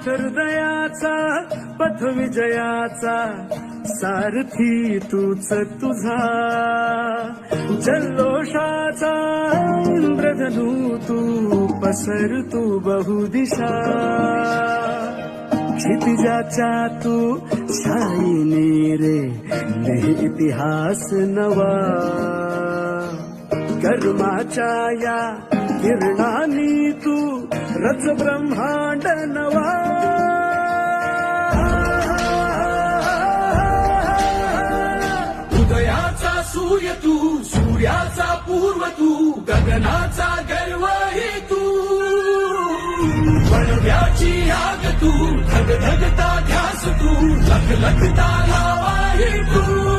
हृदयाचा पथ विजयाचा सारथी तूच तुझा, जल्लोषाचा इंद्रधनू तू पसर तू बहुदिशा, क्षितिजाच्या तू शाईने रे लिह इतिहास नवा, कर्माच्या या किरणांनी तू रच ब्रह्मांड नवा, उदयाचा सूर्य तू, सूर्याचा पूर्व तू, गगनाचा गर्वही तू, बनव्याची आग तू, धगधगता ध्यास तू, लखलखता लावाही तू.